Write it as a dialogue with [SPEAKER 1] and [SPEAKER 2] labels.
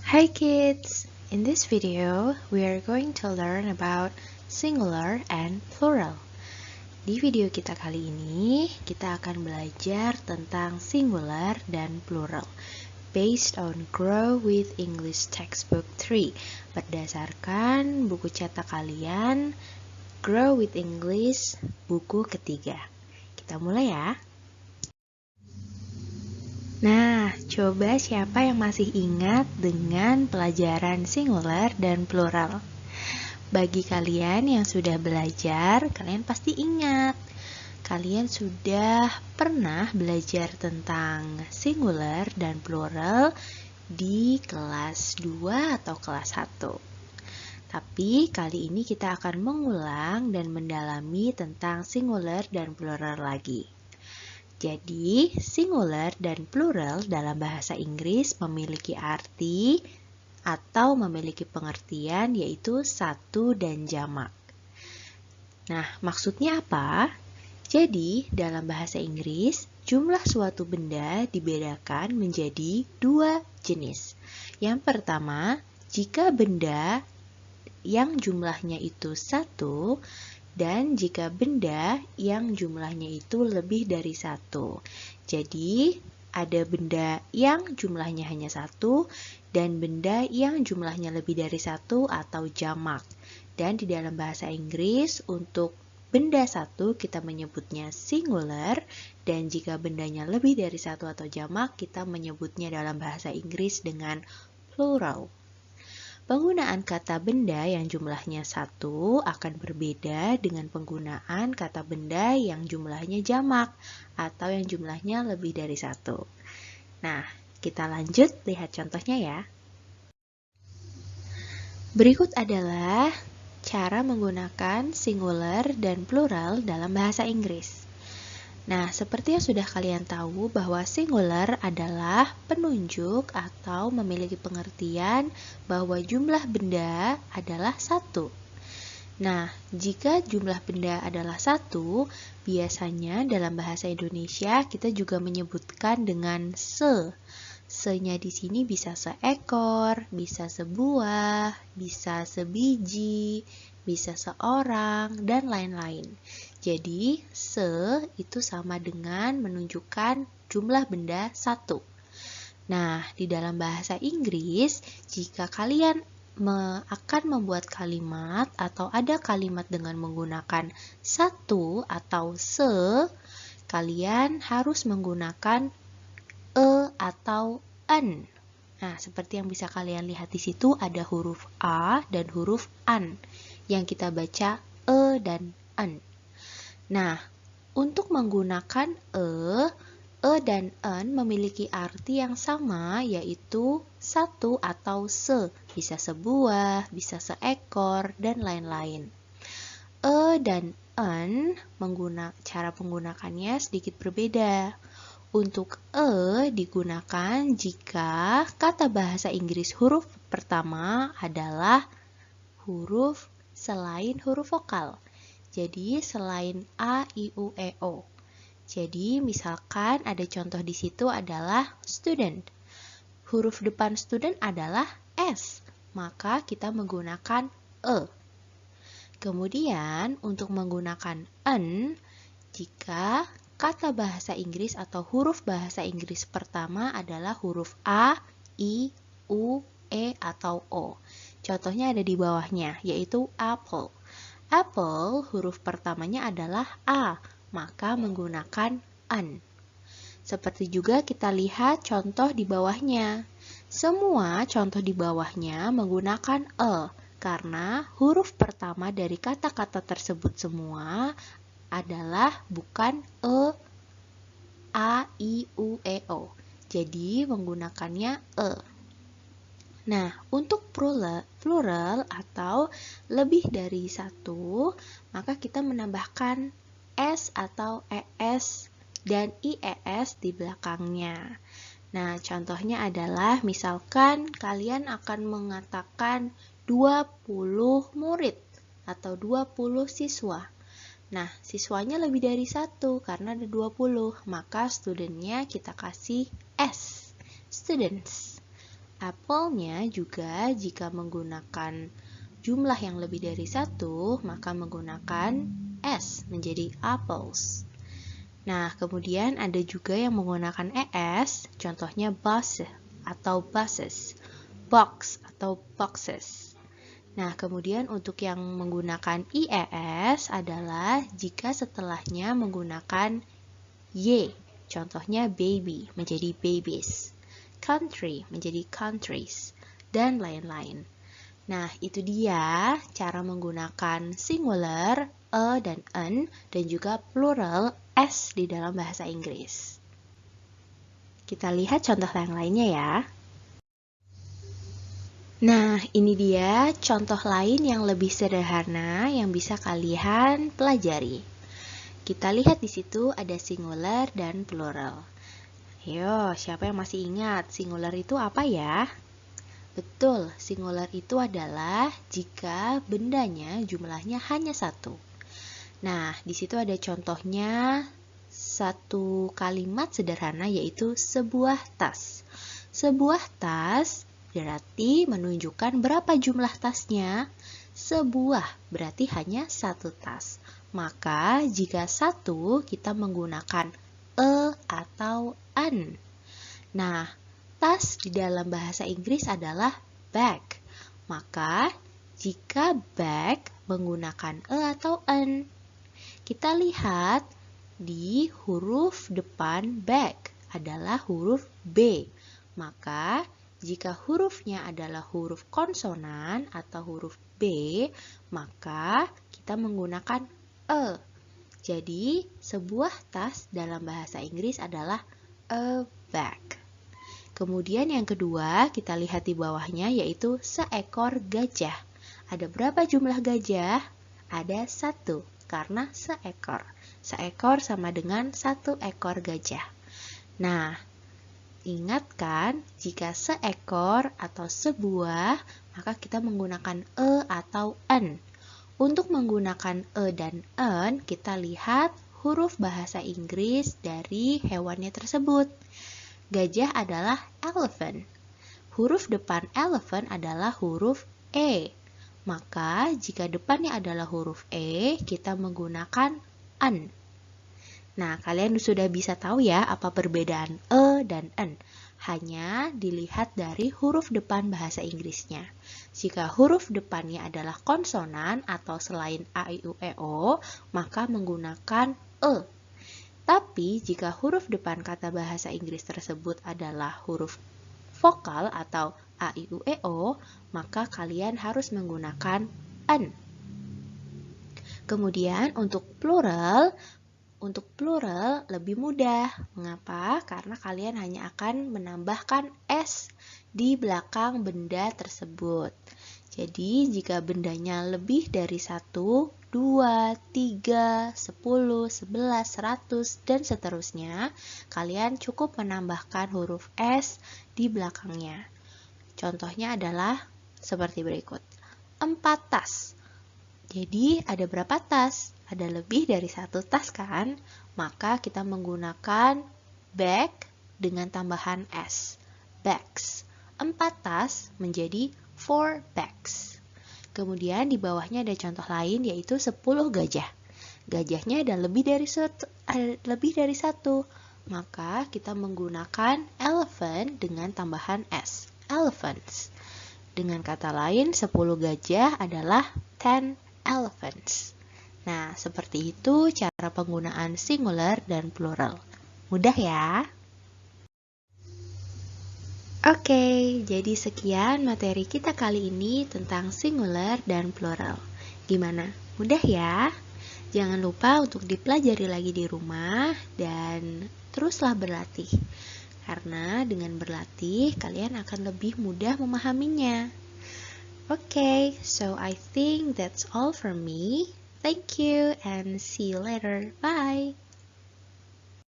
[SPEAKER 1] Hi kids! In this video, we are going to learn about singular and plural. Di video kita kali ini, kita akan belajar tentang singular dan plural based on Grow with English Textbook 3 berdasarkan buku cetak kalian Grow with English buku ketiga. Kita mulai ya. Nah, coba siapa yang masih ingat dengan pelajaran singular dan plural? Bagi kalian yang sudah belajar, kalian pasti ingat. Kalian sudah pernah belajar tentang singular dan plural di kelas 2 atau kelas 1. Tapi kali ini kita akan mengulang dan mendalami tentang singular dan plural lagi. Jadi, singular dan plural dalam bahasa Inggris memiliki arti atau memiliki pengertian yaitu satu dan jamak. Nah, maksudnya apa? Jadi, dalam bahasa Inggris, jumlah suatu benda dibedakan menjadi dua jenis. Yang pertama, jika benda yang jumlahnya itu satu, dan jika benda yang jumlahnya itu lebih dari satu. Jadi, ada benda yang jumlahnya hanya satu dan benda yang jumlahnya lebih dari satu atau jamak. Dan di dalam bahasa Inggris, untuk benda satu kita menyebutnya singular, dan jika bendanya lebih dari satu atau jamak, kita menyebutnya dalam bahasa Inggris dengan plural. Penggunaan kata benda yang jumlahnya satu akan berbeda dengan penggunaan kata benda yang jumlahnya jamak atau yang jumlahnya lebih dari satu. Nah, kita lanjut lihat contohnya ya. Berikut adalah cara menggunakan singular dan plural dalam bahasa Inggris. Nah, seperti yang sudah kalian tahu bahwa singular adalah penunjuk atau memiliki pengertian bahwa jumlah benda adalah satu. Nah, jika jumlah benda adalah satu, biasanya dalam bahasa Indonesia kita juga menyebutkan dengan se. Se-nya di sini bisa seekor, bisa sebuah, bisa sebiji, bisa seorang, dan lain-lain. Jadi, se itu sama dengan menunjukkan jumlah benda satu. Nah, di dalam bahasa Inggris, jika kalian akan membuat kalimat atau ada kalimat dengan menggunakan satu atau se, kalian harus menggunakan atau an. Nah, seperti yang bisa kalian lihat di situ ada huruf a dan huruf an yang kita baca dan an. Nah, untuk menggunakan e dan an memiliki arti yang sama yaitu satu atau se, bisa sebuah, bisa seekor, dan lain-lain. E dan an cara penggunakannya sedikit berbeda. Untuk digunakan jika kata bahasa Inggris huruf pertama adalah huruf selain huruf vokal. Jadi selain a, i, u, e, o. Jadi misalkan ada contoh di situ adalah student. Huruf depan student adalah s, maka kita menggunakan e. Kemudian untuk menggunakan an, jika kata bahasa Inggris atau huruf bahasa Inggris pertama adalah huruf A, I, U, E, atau O. Contohnya ada di bawahnya, yaitu apple. Apple, huruf pertamanya adalah A, maka menggunakan an. Seperti juga kita lihat contoh di bawahnya. Semua contoh di bawahnya menggunakan e, karena huruf pertama dari kata-kata tersebut semua adalah bukan e, a, i, u, e, o. Jadi menggunakannya e. Nah, untuk plural atau lebih dari satu, maka kita menambahkan s atau es dan ies di belakangnya. Nah, contohnya adalah misalkan kalian akan mengatakan 20 murid atau 20 siswa. Nah, siswanya lebih dari satu karena ada 20, maka studentnya kita kasih S, students. Apple-nya juga jika menggunakan jumlah yang lebih dari satu, maka menggunakan S menjadi apples. Nah, kemudian ada juga yang menggunakan ES, contohnya bus atau buses, box atau boxes. Nah, kemudian untuk yang menggunakan IES adalah jika setelahnya menggunakan Y, contohnya baby menjadi babies, country menjadi countries, dan lain-lain. Nah, itu dia cara menggunakan singular, dan an, dan juga plural, s di dalam bahasa Inggris. Kita lihat contoh yang lainnya ya. Nah, ini dia contoh lain yang lebih sederhana yang bisa kalian pelajari. Kita lihat di situ ada singular dan plural. Ayo, siapa yang masih ingat singular itu apa ya? Betul, singular itu adalah jika bendanya jumlahnya hanya satu. Nah, di situ ada contohnya satu kalimat sederhana yaitu sebuah tas. Sebuah tas berarti menunjukkan berapa jumlah tasnya. Sebuah berarti hanya satu tas. Maka jika satu kita menggunakan atau an. Nah, tas di dalam bahasa Inggris adalah bag. Maka jika bag menggunakan atau an. Kita lihat di huruf depan bag adalah huruf B. Maka jika hurufnya adalah huruf konsonan atau huruf B, maka kita menggunakan e. Jadi, sebuah tas dalam bahasa Inggris adalah a bag. Kemudian yang kedua, kita lihat di bawahnya yaitu seekor gajah. Ada berapa jumlah gajah? Ada satu, karena seekor. Seekor sama dengan satu ekor gajah. Nah, ingat kan, jika seekor atau sebuah, maka kita menggunakan e atau an. Untuk menggunakan e dan an, kita lihat huruf bahasa Inggris dari hewannya tersebut. Gajah adalah elephant. Huruf depan elephant adalah huruf E. Maka, jika depannya adalah huruf E, kita menggunakan an. Nah, kalian sudah bisa tahu ya apa perbedaan e dan an. Hanya dilihat dari huruf depan bahasa Inggrisnya. Jika huruf depannya adalah konsonan atau selain a, i, u, e, o, maka menggunakan e. Tapi jika huruf depan kata bahasa Inggris tersebut adalah huruf vokal atau a, i, u, e, o, maka kalian harus menggunakan an. Kemudian untuk plural lebih mudah. Mengapa? Karena kalian hanya akan menambahkan s di belakang benda tersebut. Jadi, jika bendanya lebih dari 1, 2, 3, 10, 11, 100, dan seterusnya, kalian cukup menambahkan huruf s di belakangnya. Contohnya adalah seperti berikut. 4 tas. Jadi, ada berapa tas? Ada lebih dari satu tas kan? Maka kita menggunakan bag dengan tambahan s. Bags. 4 tas menjadi 4 bags. Kemudian di bawahnya ada contoh lain yaitu 10 gajah. Gajahnya ada lebih dari satu. Maka kita menggunakan elephant dengan tambahan s. Elephants. Dengan kata lain, 10 gajah adalah 10 elephants. Nah, seperti itu cara penggunaan singular dan plural. Mudah ya? Oke, jadi sekian materi kita kali ini tentang singular dan plural. Gimana? Mudah ya? Jangan lupa untuk dipelajari lagi di rumah dan teruslah berlatih. Karena dengan berlatih, kalian akan lebih mudah memahaminya. Okay, so I think that's all from me. Thank you and see you later. Bye.